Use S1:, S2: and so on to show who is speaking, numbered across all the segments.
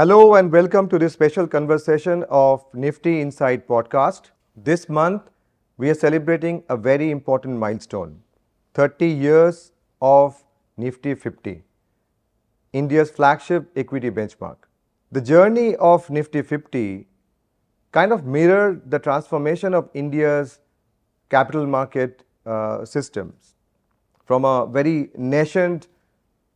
S1: Hello and welcome to this special conversation of Nifty Insight Podcast. This month, we are celebrating a very important milestone, 30 years of Nifty 50, India's flagship equity benchmark. The journey of Nifty 50 kind of mirrored the transformation of India's capital market systems. From a very nascent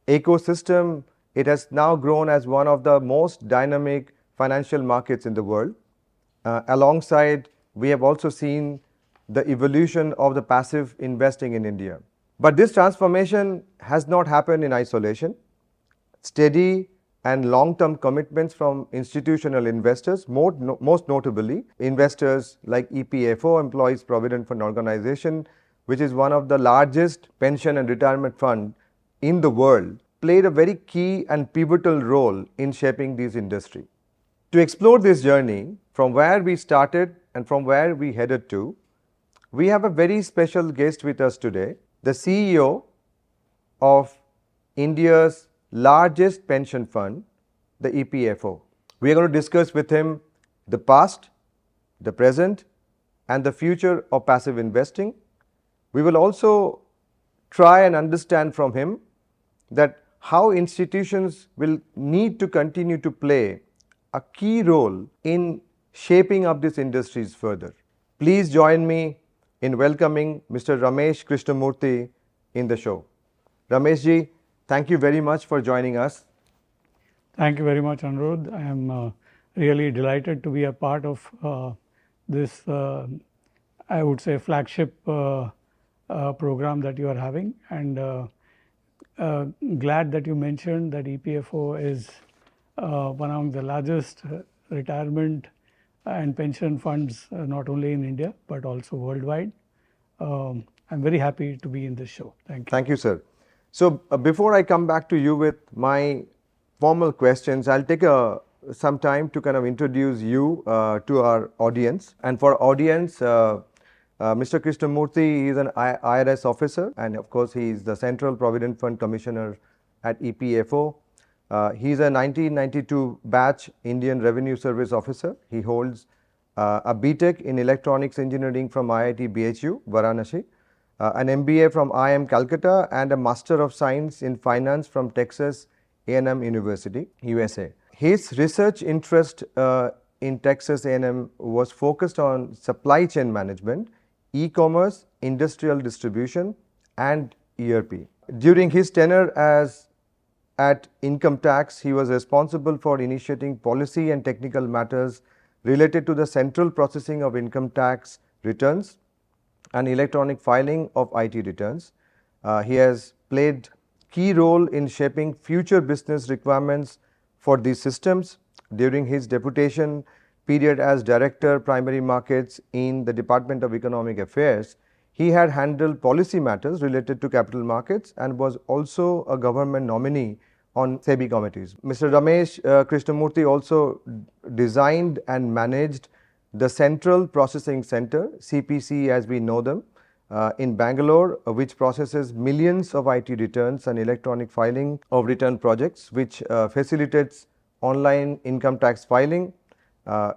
S1: ecosystem, it has now grown as one of the most dynamic financial markets in the world. Alongside, we have also seen the evolution of the passive investing in India. But this transformation has not happened in isolation. Steady and long-term commitments from institutional investors, most notably investors like EPFO, Employees Provident Fund Organization, which is one of the largest pension and retirement fund in the world, played a very key and pivotal role in shaping this industry. To explore this journey, from where we started and from where we headed to, we have a very special guest with us today, the CEO of India's largest pension fund, the EPFO. We are going to discuss with him the past, the present, and the future of passive investing. We will also try and understand from him that how institutions will need to continue to play a key role in shaping up these industries further. Please join me in welcoming Mr. Ramesh Krishnamurthi in the show. Ramesh ji, thank you very much for joining us.
S2: Thank you very much, Aniruddha. I am really delighted to be a part of this, I would say, flagship program that you are having, and glad that you mentioned that EPFO is one of the largest retirement and pension funds, not only in India but also worldwide. I'm very happy to be in this show. Thank you.
S1: Thank you, sir. So before I come back to you with my formal questions, I'll take some time to kind of introduce you to our audience. And for audience, Mr. Krishnamurthi is an IRS officer, and of course he is the Central Provident Fund Commissioner at EPFO. He is a 1992 batch Indian Revenue Service officer. He holds a BTech in Electronics Engineering from IIT BHU, Varanasi, an MBA from IIM Calcutta, and a Master of Science in Finance from Texas A&M University, USA. His research interest in Texas A&M was focused on supply chain management, e-commerce, industrial distribution, and ERP. During his tenure at Income Tax, he was responsible for initiating policy and technical matters related to the central processing of income tax returns and electronic filing of IT returns. He has played key role in shaping future business requirements for these systems. During his deputation period as Director Primary Markets in the Department of Economic Affairs, he had handled policy matters related to capital markets and was also a government nominee on SEBI committees. Mr. Ramesh Krishnamurthi also designed and managed the Central Processing Center, CPC as we know them, in Bangalore, which processes millions of IT returns and electronic filing of return projects, which facilitates online income tax filing.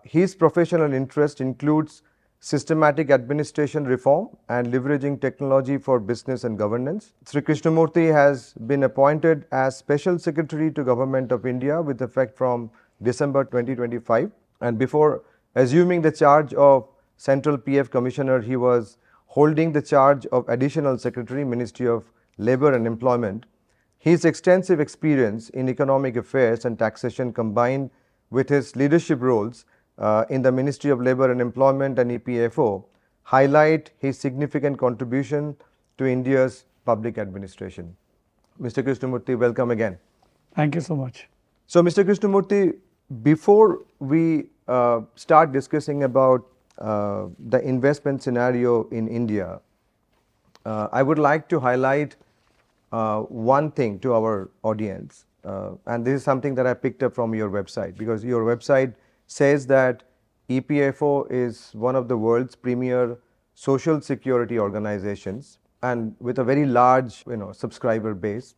S1: His professional interest includes systematic administration reform and leveraging technology for business and governance. Shri Krishnamurthi has been appointed as Special Secretary to Government of India with effect from December 2025. And before assuming the charge of Central PF Commissioner, he was holding the charge of Additional Secretary, Ministry of Labour and Employment. His extensive experience in economic affairs and taxation, combined with his leadership roles in the Ministry of Labour and Employment and EPFO, highlight his significant contribution to India's public administration. Mr. Krishnamurthi, welcome again.
S2: Thank you so much.
S1: So, Mr. Krishnamurthi, before we start discussing about the investment scenario in India, I would like to highlight one thing to our audience, and this is something that I picked up from your website, because your website says that EPFO is one of the world's premier social security organizations, and with a very large subscriber base,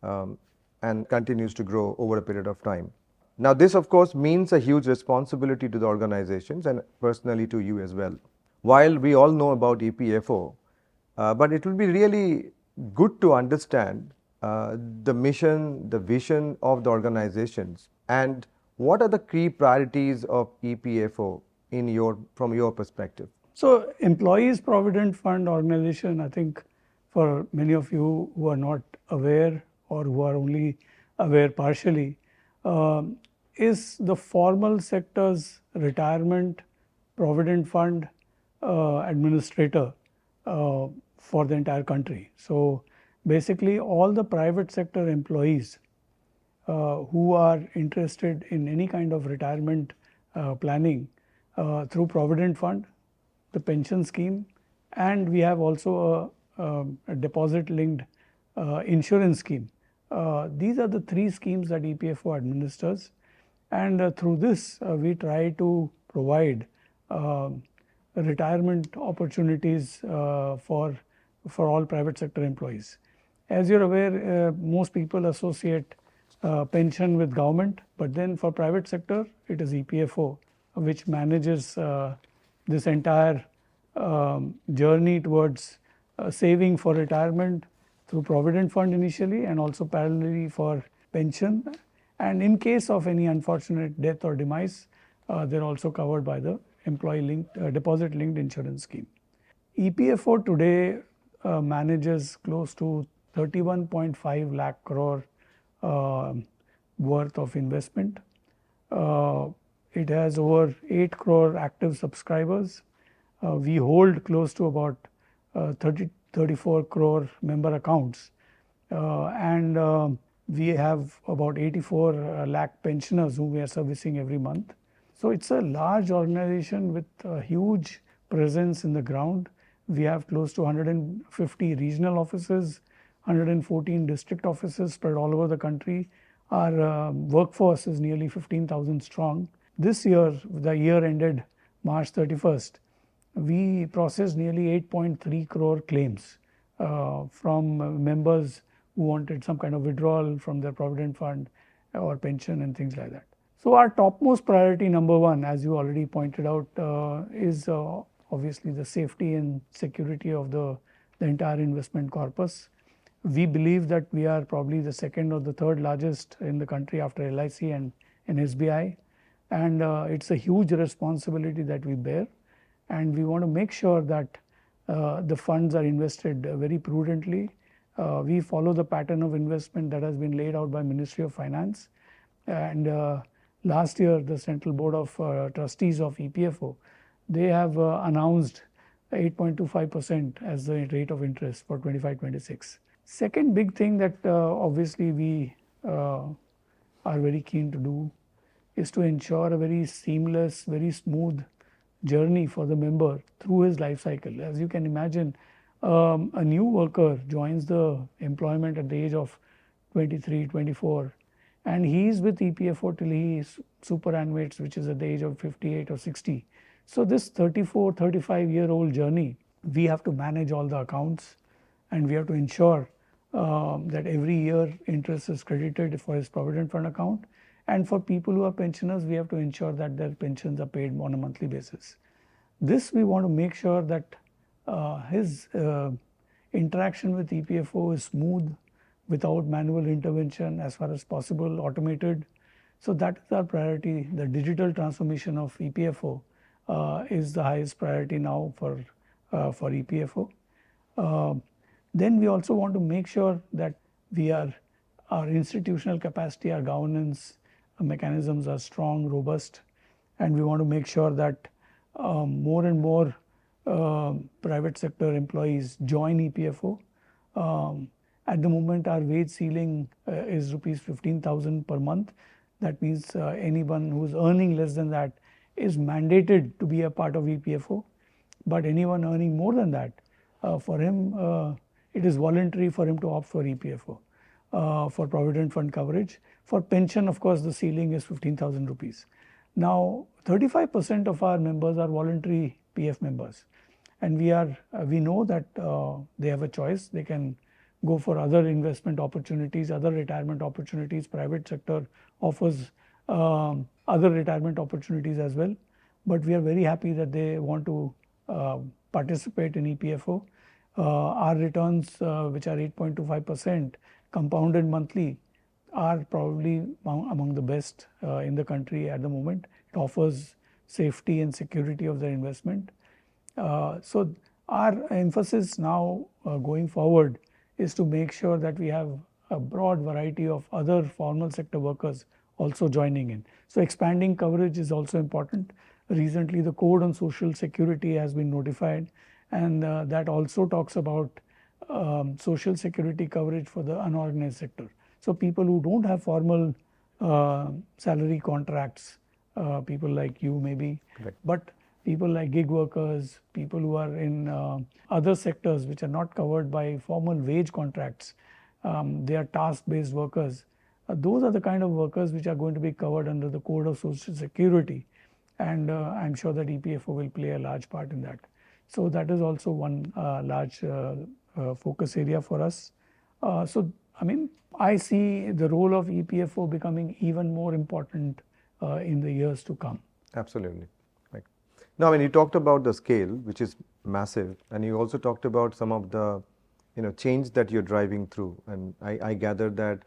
S1: and continues to grow over a period of time. Now, this of course means a huge responsibility to the organizations and personally to you as well. While we all know about EPFO, but it will be really good to understand the mission, the vision of the organizations, and what are the key priorities of EPFO from your perspective.
S2: So, Employees Provident Fund Organization, I think for many of you who are not aware or who are only aware partially, is the formal sector's retirement provident fund administrator for the entire country. So, basically all the private sector employees who are interested in any kind of retirement planning through Provident Fund, the pension scheme, and we have also a deposit linked insurance scheme. These are the three schemes that EPFO administers, and through this we try to provide retirement opportunities for all private sector employees. As you're aware, most people associate pension with government, but then for private sector it is EPFO which manages this entire journey towards saving for retirement through Provident Fund initially, and also parallelly for pension, and in case of any unfortunate death or demise, they're also covered by the employee linked deposit linked insurance scheme. EPFO today manages close to 31.5 lakh crore worth of investment. It has over 8 crore active subscribers. We hold close to about 34 crore member accounts, and we have about 84 lakh pensioners whom we are servicing every month. So it's a large organization with a huge presence in the ground. We have close to 150 regional offices, 114 district offices spread all over the country. Our workforce is nearly 15,000 strong. This year, the year ended March 31st, we processed nearly 8.3 crore claims from members who wanted some kind of withdrawal from their provident fund or pension and things like that. So our topmost priority, number one, as you already pointed out, is obviously the safety and security of the entire investment corpus. We believe that we are probably the second or the third largest in the country after LIC and SBI, and it's a huge responsibility that we bear, and we want to make sure that the funds are invested very prudently. We follow the pattern of investment that has been laid out by Ministry of Finance, and last year the Central Board of Trustees of EPFO, they have announced 8.25% as the rate of interest for 25-26. Second big thing that obviously we are very keen to do is to ensure a very seamless, very smooth journey for the member through his life cycle. As you can imagine, a new worker joins the employment at the age of 23, 24, and he is with EPFO till he superannuates, which is at the age of 58 or 60. So this 34, 35-year-old journey, we have to manage all the accounts, and we have to ensure that every year interest is credited for his provident fund account. And for people who are pensioners, we have to ensure that their pensions are paid on a monthly basis. This we want to make sure that his interaction with EPFO is smooth, without manual intervention, as far as possible automated. So that is our priority. The digital transformation of EPFO is the highest priority now for EPFO. Then we also want to make sure that our institutional capacity, our governance mechanisms are strong, robust, and we want to make sure that more and more private sector employees join EPFO. At the moment, our wage ceiling is rupees 15,000 per month. That means anyone who is earning less than that is mandated to be a part of EPFO. But anyone earning more than that, for him, it is voluntary for him to opt for EPFO for provident fund coverage. For pension, of course, the ceiling is 15,000 rupees. Now, 35% of our members are voluntary PF members, and we know that they have a choice. They can go for other investment opportunities, other retirement opportunities. Private sector offers other retirement opportunities as well. But we are very happy that they want to participate in EPFO. Our returns, which are 8.25% compounded monthly, are probably among the best in the country at the moment. It offers safety and security of their investment. So our emphasis now going forward is to make sure that we have a broad variety of other formal sector workers also joining in. So expanding coverage is also important. Recently the Code on Social Security has been notified, and that also talks about social security coverage for the unorganized sector. So people who don't have formal salary contracts, people like you maybe, but people like gig workers, people who are in other sectors which are not covered by formal wage contracts, they are task-based workers. Those are the kind of workers which are going to be covered under the Code of Social Security, and I'm sure that EPFO will play a large part in that. So that is also one large focus area for us. So I mean, I see the role of EPFO becoming even more important in the years to come.
S1: Absolutely. Right. Now, when you talked about the scale, which is massive, and you also talked about some of the change that you're driving through, and I gather that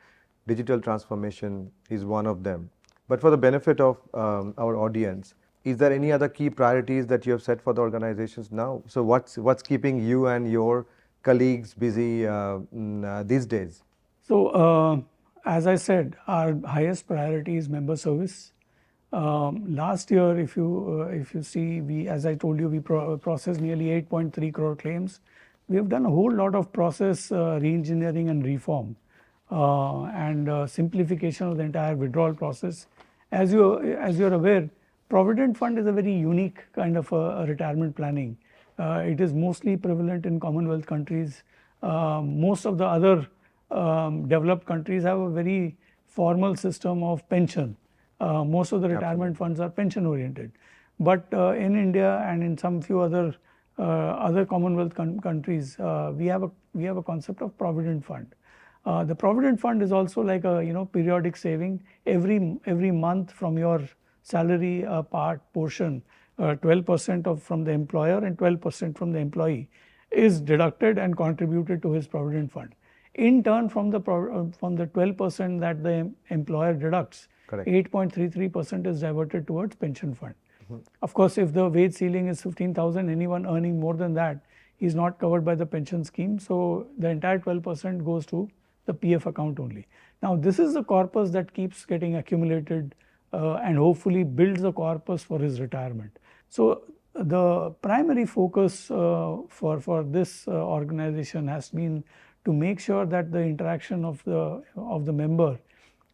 S1: digital transformation is one of them. But for the benefit of our audience, is there any other key priorities that you have set for the organizations now? So what's keeping you and your colleagues busy these days?
S2: So as I said, our highest priority is member service. Last year, if you see, as I told you, we processed nearly 8.3 crore claims. We have done a whole lot of process re-engineering and reform and simplification of the entire withdrawal process. As you're aware, Provident Fund is a very unique kind of a retirement planning. It is mostly prevalent in Commonwealth countries. Most of the other developed countries have a very formal system of pension. Most of the retirement funds are pension oriented. But in India and in some few other Commonwealth countries, we have a concept of Provident Fund. The Provident Fund is also like a periodic saving. Every month from your salary portion, 12% from the employer and 12% from the employee is deducted and contributed to his Provident Fund. In turn, from the 12% that the employer deducts, 8.33% is diverted towards pension fund. Of course, if the wage ceiling is 15,000, anyone earning more than that is not covered by the pension scheme. So the entire 12% goes to the PF account only. Now, this is the corpus that keeps getting accumulated and hopefully builds the corpus for his retirement. So the primary focus for this organization has been to make sure that the interaction of the member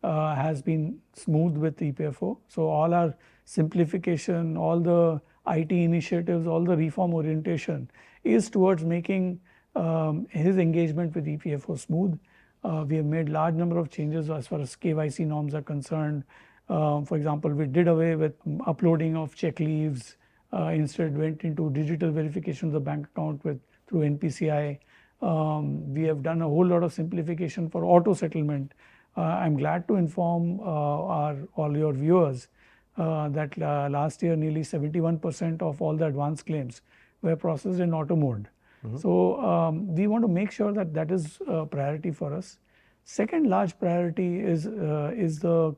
S2: has been smooth with EPFO. So all our simplification, all the IT initiatives, all the reform orientation is towards making his engagement with EPFO smooth. We have made large number of changes as far as KYC norms are concerned. For example, we did away with uploading of check leaves, instead went into digital verification of the bank account through NPCI. We have done a whole lot of simplification for auto settlement. I'm glad to inform all your viewers that last year nearly 71% of all the advance claims were processed in auto mode. So we want to make sure that is a priority for us. Second large priority is the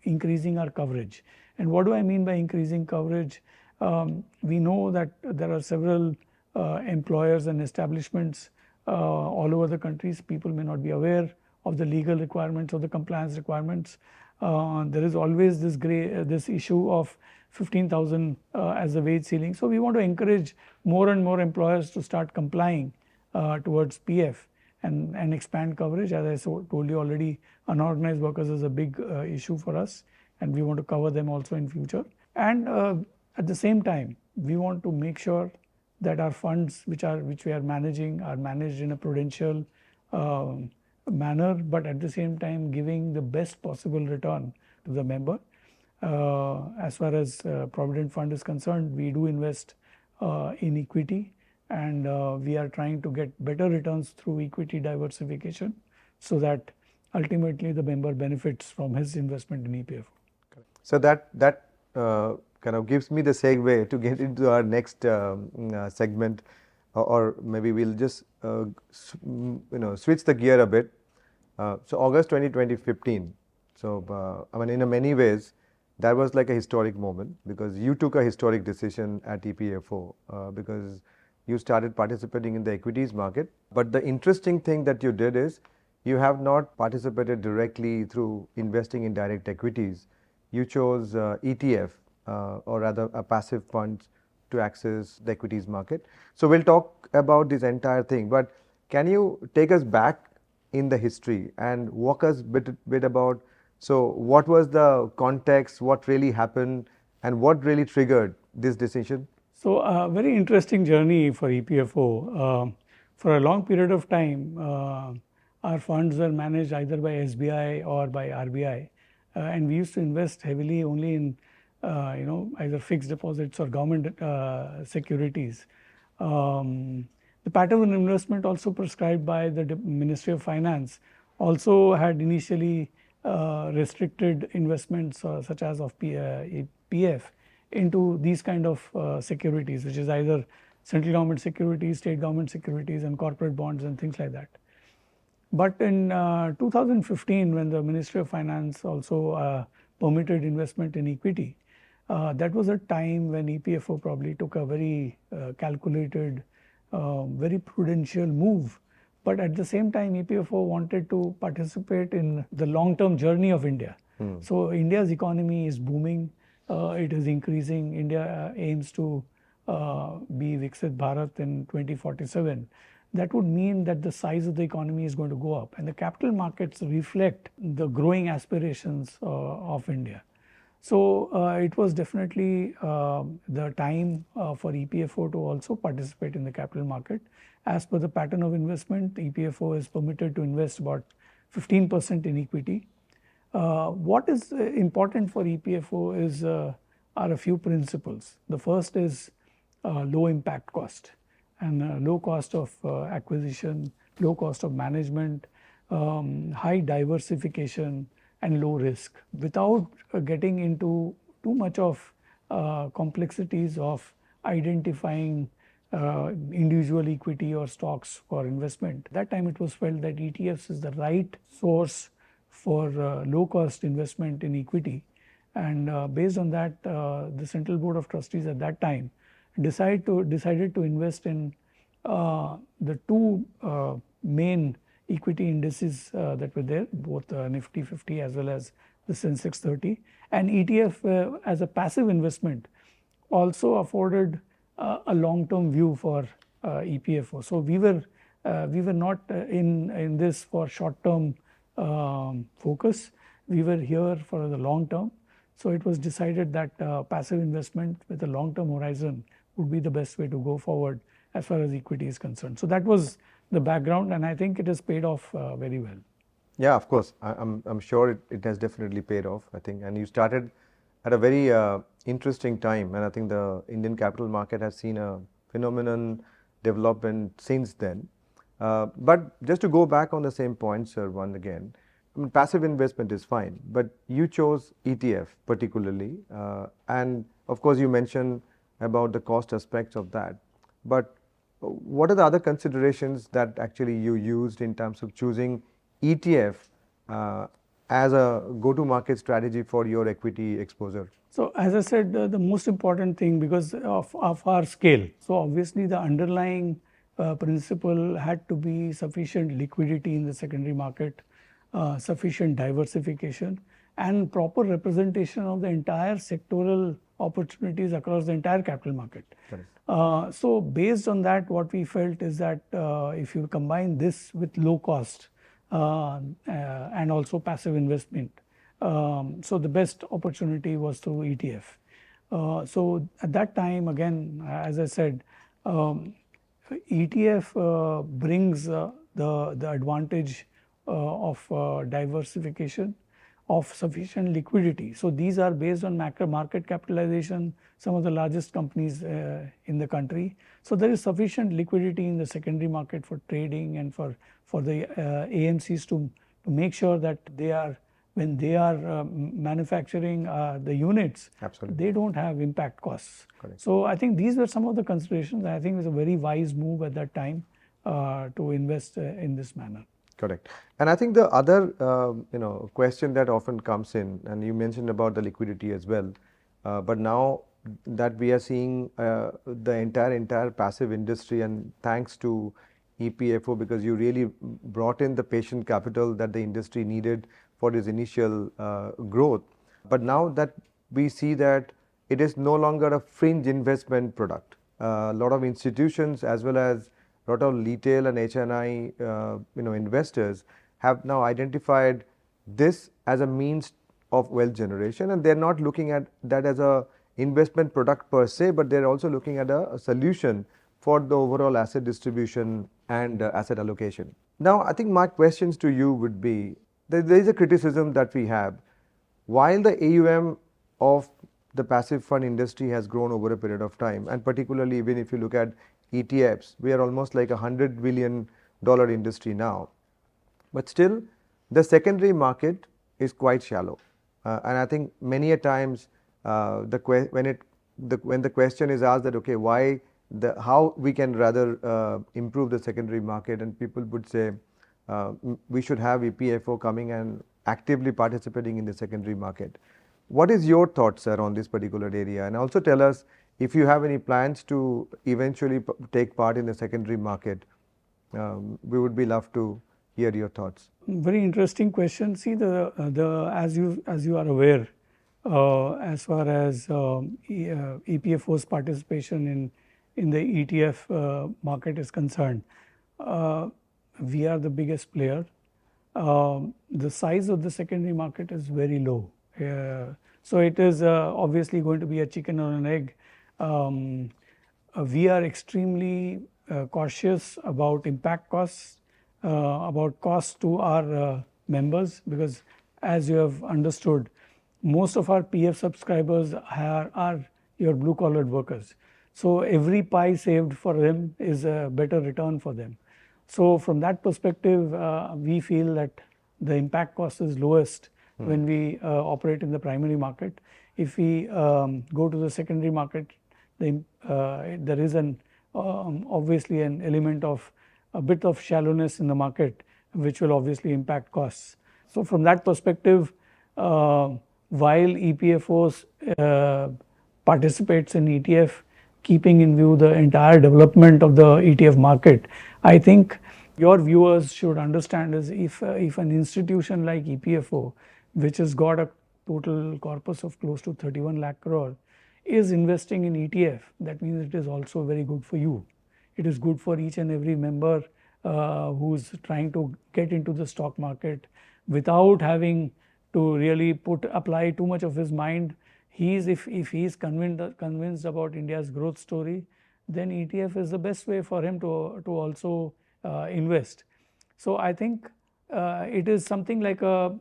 S2: increasing our coverage. And what do I mean by increasing coverage? We know that there are several employers and establishments all over the countries. People may not be aware of the legal requirements or the compliance requirements. There is always this issue of 15,000 as the wage ceiling. So we want to encourage more and more employers to start complying towards PF and expand coverage. As I told you already, unorganized workers is a big issue for us, and we want to cover them also in future. And at the same time, we want to make sure that our funds which we are managing are managed in a prudential manner, but at the same time giving the best possible return to the member. As far as Provident Fund is concerned, we do invest in equity, and we are trying to get better returns through equity diversification, so that ultimately the member benefits from his investment in EPFO.
S1: So that kind of gives me the segue to get into our next segment, or maybe we'll just switch the gear a bit. So August 2015. So I mean, in many ways, that was like a historic moment because you took a historic decision at EPFO because you started participating in the equities market. But the interesting thing that you did is you have not participated directly through investing in direct equities. You chose ETF or rather a passive fund to access the equities market. So we'll talk about this entire thing, but can you take us back in the history and walk us bit about, so what was the context, what really happened, and what really triggered this decision?
S2: So a very interesting journey for EPFO. For a long period of time, our funds were managed either by SBI or by RBI, and we used to invest heavily only in either fixed deposits or government securities. The pattern of investment also prescribed by the Ministry of Finance also had initially restricted investments such as of PF into these kind of securities, which is either central government securities, state government securities, and corporate bonds and things like that. But in 2015, when the Ministry of Finance also permitted investment in equity, that was a time when EPFO probably took a very calculated, very prudential move. But at the same time, EPFO wanted to participate in the long-term journey of India. So India's economy is booming. It is increasing. India aims to be Viksit Bharat in 2047. That would mean that the size of the economy is going to go up, and the capital markets reflect the growing aspirations of India. So it was definitely the time for EPFO to also participate in the capital market. As per the pattern of investment, EPFO is permitted to invest about 15% in equity. What is important for EPFO is are a few principles. The first is low impact cost and low cost of acquisition, low cost of management, high diversification, and low risk, without getting into too much of complexities of identifying individual equity or stocks for investment. At that time it was felt that ETFs is the right source for low cost investment in equity, and based on that the Central Board of Trustees at that time decided to invest in the two main equity indices that were there, both Nifty 50 as well as the Sensex 30, and ETF as a passive investment also afforded a long-term view for EPFO. So we were not in this for short-term focus. We were here for the long term. So it was decided that passive investment with a long-term horizon would be the best way to go forward as far as equity is concerned. So that was the background, and I think it has paid off very well.
S1: Yeah, of course. I'm sure it has definitely paid off, I think. And you started at a very interesting time, and I think the Indian capital market has seen a phenomenon development since then. But just to go back on the same point, sir, once again, I mean, passive investment is fine, but you chose ETF particularly, and of course you mentioned about the cost aspects of that. But what are the other considerations that actually you used in terms of choosing ETF as a go-to-market strategy for your equity exposure?
S2: So as I said, the most important thing, because of our scale, so obviously the underlying principle had to be sufficient liquidity in the secondary market, sufficient diversification, and proper representation of the entire sectoral opportunities across the entire capital market. So based on that, what we felt is that if you combine this with low cost and also passive investment, so the best opportunity was through ETF. So at that time, again, as I said, ETF brings the advantage of diversification, of sufficient liquidity. So these are based on market capitalization, some of the largest companies in the country. So there is sufficient liquidity in the secondary market for trading and for the AMCs to make sure that when they are manufacturing the units,
S1: Absolutely.
S2: they don't have impact costs.
S1: Correct.
S2: So I think these were some of the considerations. I think it was a very wise move at that time to invest in this manner.
S1: Correct. And I think the other question that often comes in, and you mentioned about the liquidity as well, but now that we are seeing the entire passive industry, and thanks to EPFO, because you really brought in the patient capital that the industry needed for its initial growth. But now that we see that it is no longer a fringe investment product, a lot of institutions as well as a lot of retail and HNI investors have now identified this as a means of wealth generation, and they're not looking at that as a investment product per se, but they're also looking at a solution for the overall asset distribution and asset allocation. Now, I think my questions to you would be, there is a criticism that we have. While the AUM of the passive fund industry has grown over a period of time, and particularly even if you look at ETFs, we are almost like $100 billion industry now. But still, the secondary market is quite shallow. And I think many a times when the question is asked that, okay, how we can rather improve the secondary market, and people would say we should have EPFO coming and actively participating in the secondary market. What is your thoughts, sir, on this particular area? And also tell us if you have any plans to eventually take part in the secondary market. We would be love to hear your thoughts.
S2: Very interesting question. See, as you are aware, as far as EPFO's participation in the ETF market is concerned, we are the biggest player. The size of the secondary market is very low. So it is obviously going to be a chicken or an egg. We are extremely cautious about impact costs, about costs to our members, because as you have understood, most of our PF subscribers are your blue collared workers. So every pie saved for them is a better return for them. So from that perspective, we feel that the impact cost is lowest when we operate in the primary market. If we go to the secondary market, there is obviously an element of a bit of shallowness in the market, which will obviously impact costs. So from that perspective, while EPFOs participates in ETF, keeping in view the entire development of the ETF market, I think your viewers should understand is if an institution like EPFO, which has got a total corpus of close to 31 lakh crore, is investing in ETF, that means it is also very good for you. It is good for each and every member who's trying to get into the stock market without having to really apply too much of his mind. If he is convinced about India's growth story, then ETF is the best way for him to also invest. So I think it is something like a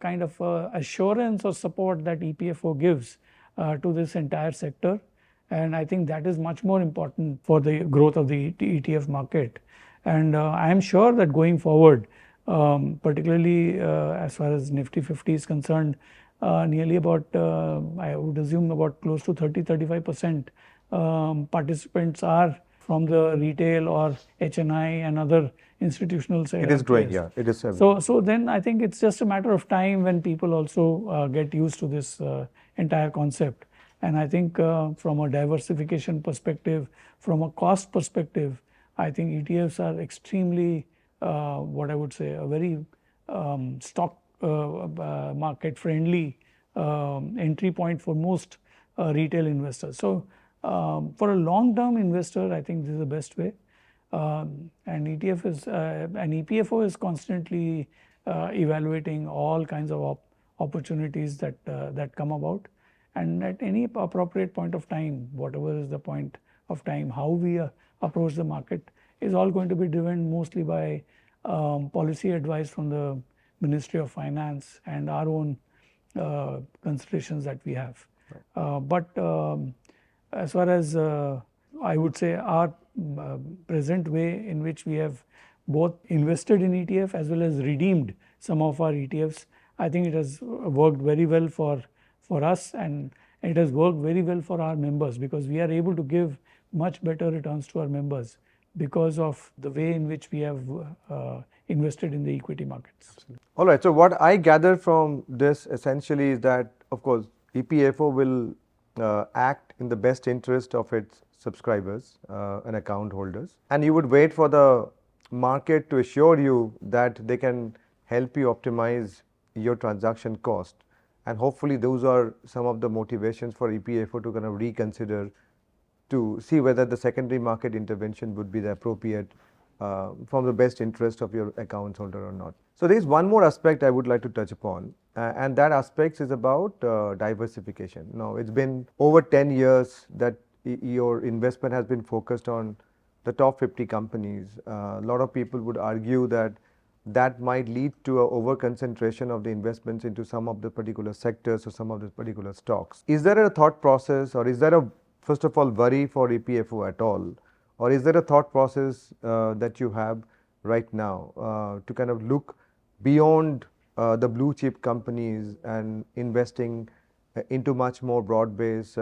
S2: kind of assurance or support that EPFO gives to this entire sector, and I think that is much more important for the growth of the ETF market. And I am sure that going forward, particularly as far as Nifty 50 is concerned, nearly about, I would assume about close to 30-35% participants are from the retail or HNI and other institutional sectors.
S1: It is growing, yeah. It is.
S2: So then I think it's just a matter of time when people also get used to this entire concept. And I think from a diversification perspective, from a cost perspective, I think ETFs are extremely, what I would say, a very stock market friendly entry point for most retail investors. So for a long term investor, I think this is the best way. And EPFO is constantly evaluating all kinds of opportunities that come about, and at any appropriate point of time, whatever is the point of time, how we approach the market is all going to be driven mostly by policy advice from the Ministry of Finance and our own considerations that we have. But as far as I would say our present way in which we have both invested in ETF as well as redeemed some of our ETFs. I think it has worked very well for us, and it has worked very well for our members, because we are able to give much better returns to our members because of the way in which we have invested in the equity markets.
S1: All right. So what I gather from this essentially is that, of course, EPFO will act in the best interest of its subscribers and account holders, and you would wait for the market to assure you that they can help you optimize your transaction cost, and hopefully those are some of the motivations for EPFO to kind of reconsider to see whether the secondary market intervention would be the appropriate from the best interest of your account holder or not. So there is one more aspect I would like to touch upon, and that aspect is about diversification. Now, it's been over 10 years that your investment has been focused on the top 50 companies. A lot of people would argue that that might lead to an over concentration of the investments into some of the particular sectors or some of the particular stocks. Is there a thought process, or is there a, first of all, worry for EPFO at all? Or is there a thought process that you have right now to kind of look beyond the blue chip companies and investing into much more broad-based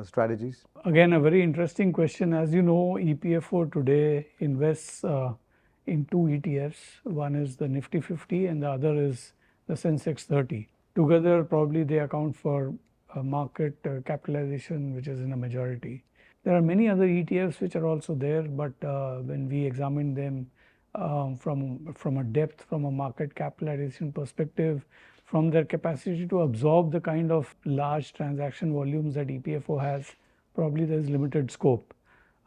S1: strategies?
S2: Again, a very interesting question. As you know, EPFO today invests in two ETFs. One is the Nifty 50 and the other is the Sensex 30. Together, probably they account for market capitalization, which is in a majority. There are many other ETFs which are also there, but when we examine them from a depth, from a market capitalization perspective, from their capacity to absorb the kind of large transaction volumes that EPFO has, probably there is limited scope.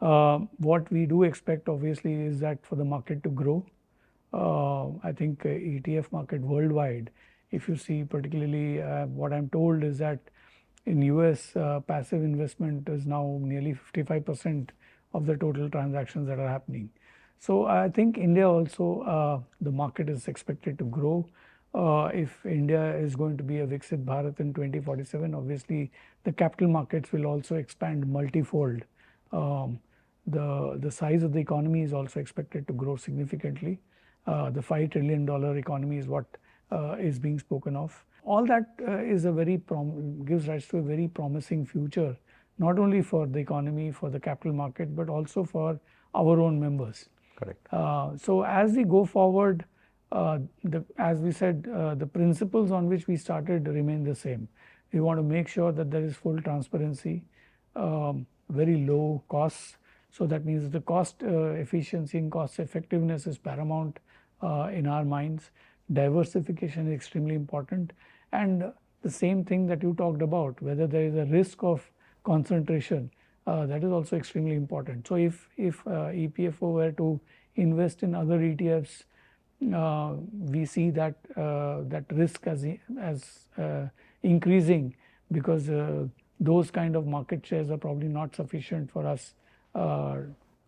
S2: What we do expect, obviously, is that for the market to grow. I think ETF market worldwide, if you see particularly what I'm told is that in US, passive investment is now nearly 55% of the total transactions that are happening. So I think India also, the market is expected to grow. If India is going to be a Viksit Bharat in 2047, obviously the capital markets will also expand multifold. The size of the economy is also expected to grow significantly. The $5 trillion economy is what is being spoken of. All that is a very gives rise to a very promising future, not only for the economy, for the capital market, but also for our own members.
S1: Correct.
S2: So as we go forward, as we said, the principles on which we started remain the same. We want to make sure that there is full transparency, very low costs. So that means the cost efficiency and cost effectiveness is paramount in our minds. Diversification is extremely important, and the same thing that you talked about, whether there is a risk of concentration, that is also extremely important. So if EPFO were to invest in other ETFs, we see that that risk as increasing, because those kind of market shares are probably not sufficient for us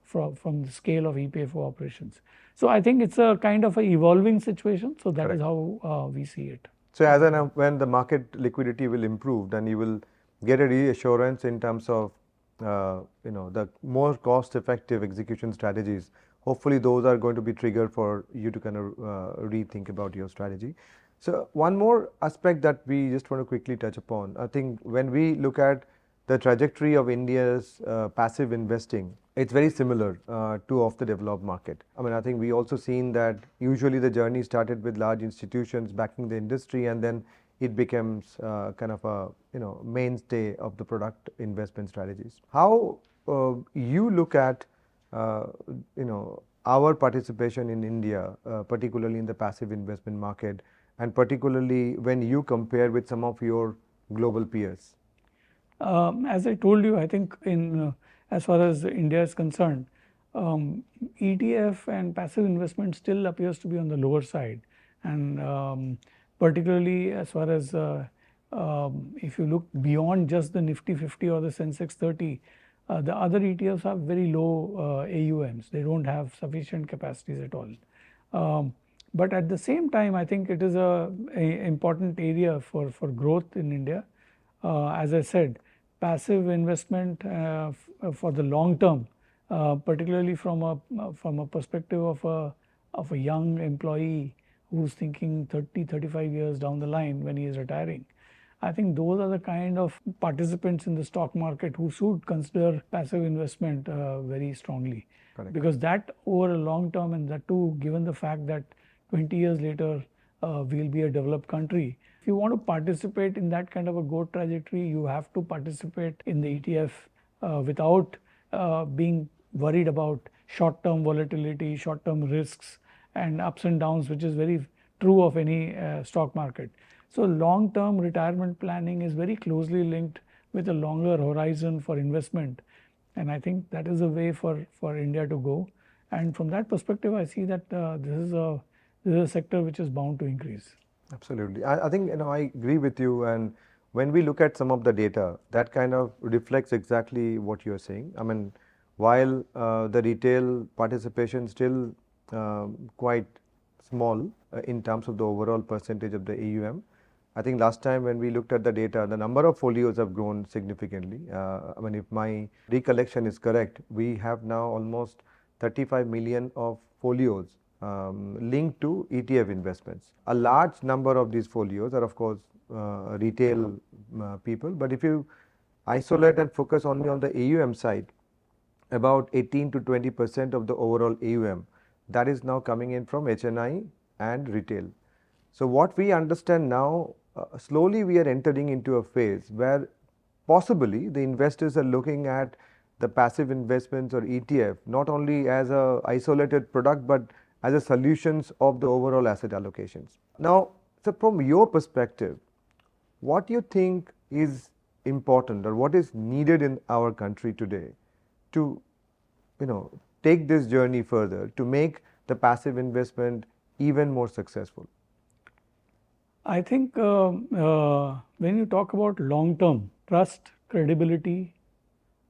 S2: from the scale of EPFO operations. So I think it's a kind of an evolving situation. So that Correct. Is how we see it.
S1: So as and when the market liquidity will improve, then you will get a reassurance in terms of the more cost-effective execution strategies. Hopefully, those are going to be triggered for you to kind of rethink about your strategy. So one more aspect that we just want to quickly touch upon. I think when we look at the trajectory of India's passive investing, it's very similar to of the developed market. I mean, I think we also seen that usually the journey started with large institutions backing the industry, and then it becomes kind of a mainstay of the product investment strategies. How you look at our participation in India, particularly in the passive investment market, and particularly when you compare with some of your global peers?
S2: As I told you, I think as far as India is concerned, ETF and passive investment still appears to be on the lower side, and particularly as far as if you look beyond just the Nifty 50 or the Sensex 30, the other ETFs have very low AUMs. They don't have sufficient capacities at all. But at the same time, I think it is an important area for growth in India. As I said, passive investment for the long term, particularly from a perspective of a young employee who's thinking 30, 35 years down the line when he is retiring. I think those are the kind of participants in the stock market who should consider passive investment very strongly.
S1: Correct.
S2: Because that over a long term, and that too given the fact that 20 years later we'll be a developed country. If you want to participate in that kind of a growth trajectory, you have to participate in the ETF without being worried about short-term volatility, short-term risks and ups and downs, which is very true of any stock market. So long-term retirement planning is very closely linked with a longer horizon for investment. And I think that is a way for India to go. And from that perspective, I see that this is a sector which is bound to increase.
S1: Absolutely. I think, I agree with you. And when we look at some of the data, that kind of reflects exactly what you're saying. I mean, while the retail participation still quite small in terms of the overall percentage of the AUM, I think last time when we looked at the data, the number of folios have grown significantly. I mean, if my recollection is correct, we have now almost 35 million of folios linked to ETF investments. A large number of these folios are, of course, retail people. But if you isolate and focus only on the AUM side, about 18 to 20% of the overall AUM, that is now coming in from HNI and retail. So what we understand now, slowly we are entering into a phase where possibly the investors are looking at the passive investments or ETF not only as a isolated product but as a solutions of the overall asset allocations. Now, so from your perspective, what do you think is important or what is needed in our country today to take this journey further, to make the passive investment even more successful?
S2: I think when you talk about long term, trust, credibility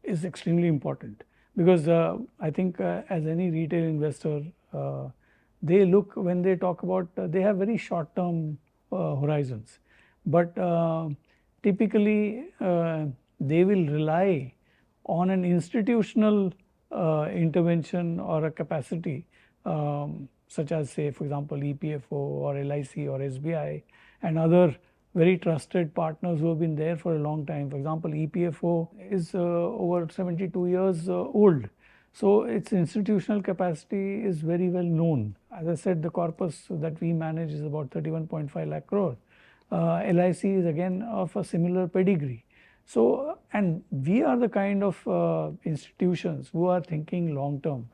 S2: is extremely important, because I think as any retail investor, they look, when they talk about, they have very short term horizons, but typically they will rely on an institutional intervention or a capacity, such as, say, for example, EPFO or LIC or SBI and other very trusted partners who have been there for a long time. For example, EPFO is over 72 years old. So its institutional capacity is very well known. As I said, the corpus that we manage is about 31.5 lakh crore. LIC is again of a similar pedigree. So, and we are the kind of institutions who are thinking long term.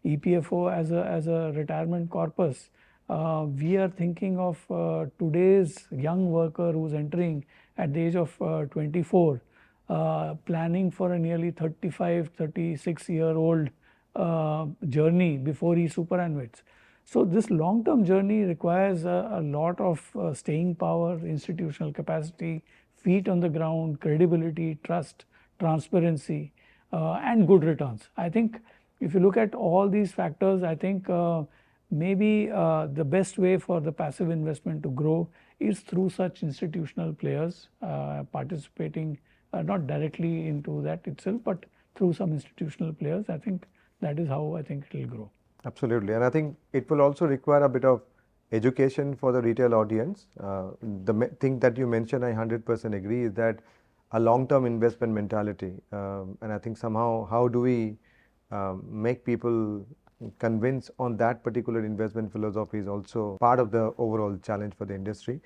S2: EPFO as a retirement corpus, we are thinking of today's young worker who's entering at the age of 24, planning for a nearly 35, 36-year-old journey before he superannuates. So this long-term journey requires a lot of staying power, institutional capacity, feet on the ground, credibility, trust, transparency, and good returns. I think if you look at all these factors, I think maybe the best way for the passive investment to grow is through such institutional players participating not directly into that itself, but through some institutional players. I think that is how I think it will grow.
S1: Absolutely. And I think it will also require a bit of education for the retail audience. The thing that you mentioned, I 100% agree, is that a long-term investment mentality. And I think somehow, how do we make people convince on that particular investment philosophy is also part of the overall challenge for the industry.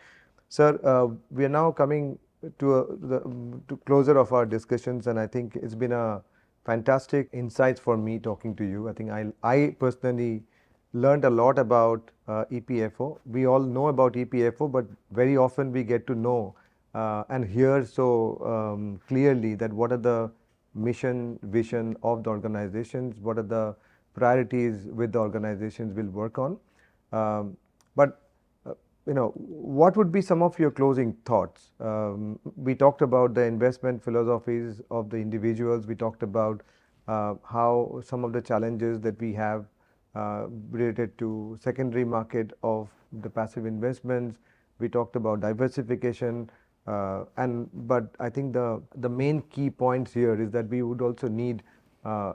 S1: Sir, we are now coming to closer of our discussions, and I think it's been a fantastic insights for me talking to you. I think I personally learned a lot about EPFO. We all know about EPFO, but very often we get to know and hear so clearly that what are the mission, vision of the organizations, what are the priorities with the organizations will work on. But what would be some of your closing thoughts? We talked about the investment philosophies of the individuals. We talked about how some of the challenges that we have related to secondary market of the passive investments. We talked about diversification. But I think the main key points here is that we would also need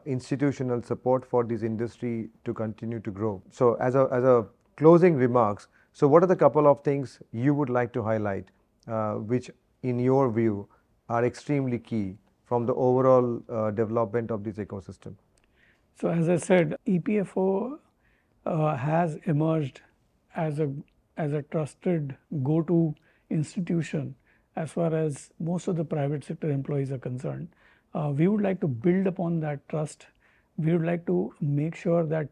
S1: institutional support for this industry to continue to grow. So as a closing remarks, so what are the couple of things you would like to highlight, which in your view are extremely key from the overall development of this ecosystem?
S2: So as I said, EPFO has emerged as a trusted go-to institution as far as most of the private sector employees are concerned. We would like to build upon that trust. We would like to make sure that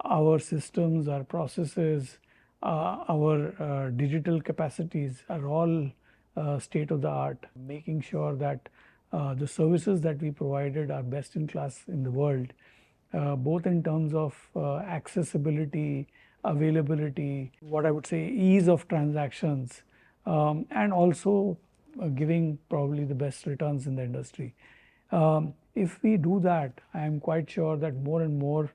S2: our systems, our processes, our digital capacities are all state of the art, making sure that the services that we provided are best in class in the world, both in terms of accessibility, availability, what I would say ease of transactions, and also giving probably the best returns in the industry. If we do that, I am quite sure that more and more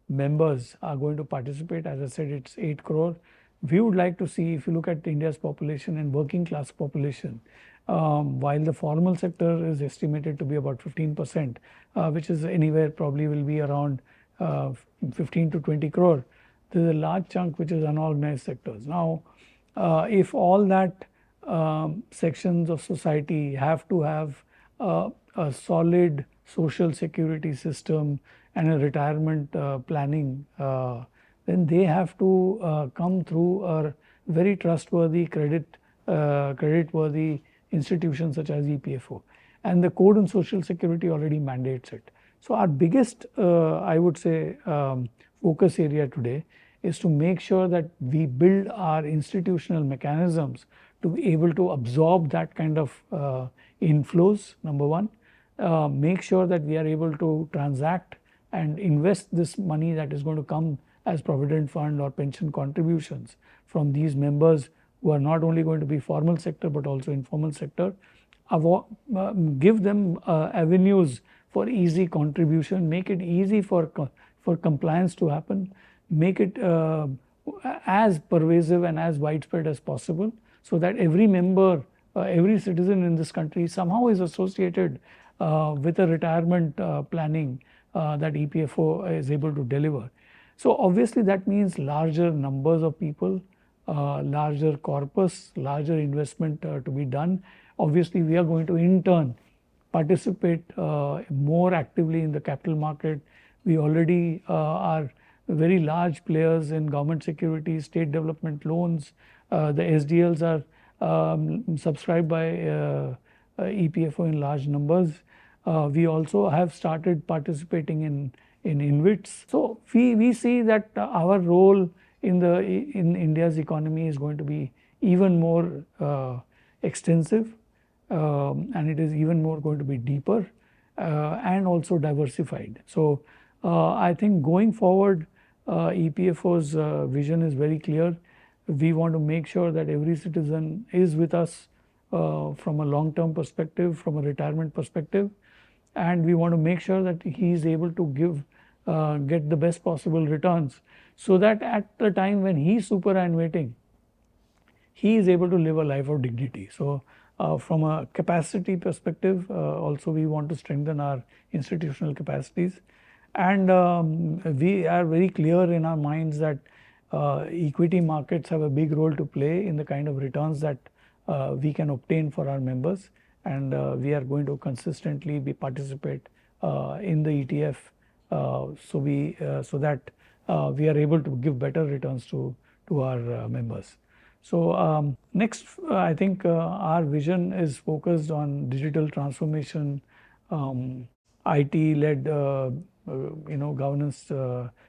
S2: members are going to participate. As I said, it's 8 crore. We would like to see, if you look at India's population and working class population, while the formal sector is estimated to be about 15%, which is anywhere probably will be around 15 to 20 crore, there is a large chunk which is unorganized sectors. Now, if all that sections of society have to have a solid social security system and a retirement planning, then they have to come through a very trustworthy creditworthy institutions such as EPFO, and the Code on Social Security already mandates it. So our biggest, I would say, focus area today is to make sure that we build our institutional mechanisms to be able to absorb that kind of inflows, number one. Make sure that we are able to transact and invest this money that is going to come as Provident Fund or pension contributions from these members who are not only going to be formal sector but also informal sector. Give them avenues for easy contribution, make it easy for compliance to happen, make it as pervasive and as widespread as possible, so that every member, every citizen in this country somehow is associated with a retirement planning that EPFO is able to deliver. So obviously that means larger numbers of people, larger corpus, larger investment to be done. Obviously we are going to in turn participate more actively in the capital market. We already are very large players in government securities, state development loans. The SDLs are subscribed by EPFO in large numbers. We also have started participating in InvITs. So we see that our role in India's economy is going to be even more extensive, and it is even more going to be deeper and also diversified. So I think going forward, EPFO's vision is very clear. We want to make sure that every citizen is with us from a long-term perspective, from a retirement perspective, and we want to make sure that he is able to get the best possible returns, so that at the time when he is superannuating, he is able to live a life of dignity. So from a capacity perspective, also we want to strengthen our institutional capacities, and we are very clear in our minds that equity markets have a big role to play in the kind of returns that we can obtain for our members, and we are going to consistently participate in the ETF, so that we are able to give better returns to our members. So next, I think our vision is focused on digital transformation, IT-led governance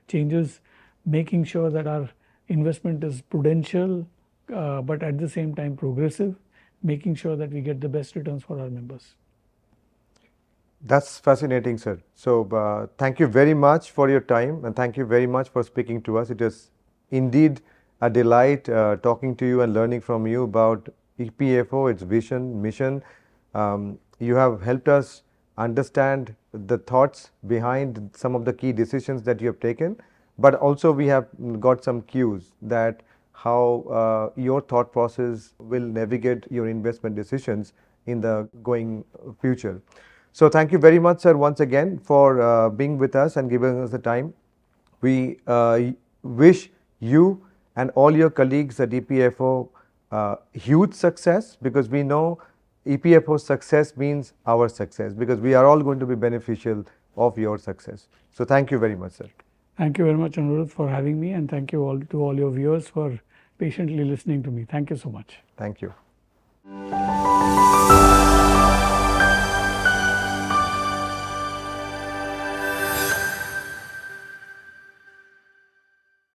S2: changes, making sure that our investment is prudential but at the same time progressive, making sure that we get the best returns for our members.
S1: That's fascinating, sir. So thank you very much for your time, and thank you very much for speaking to us. It is indeed a delight talking to you and learning from you about EPFO, its vision, mission. You have helped us understand the thoughts behind some of the key decisions that you have taken, but also we have got some cues that how your thought process will navigate your investment decisions in the going future. So thank you very much, sir, once again for being with us and giving us the time. We wish you and all your colleagues at EPFO huge success, because we know EPFO's success means our success, because we are all going to be beneficial of your success. So thank you very much, sir.
S2: Thank you very much, Aniruddha, for having me, and thank you all to all your viewers for patiently listening to me. Thank you so much.
S1: Thank you.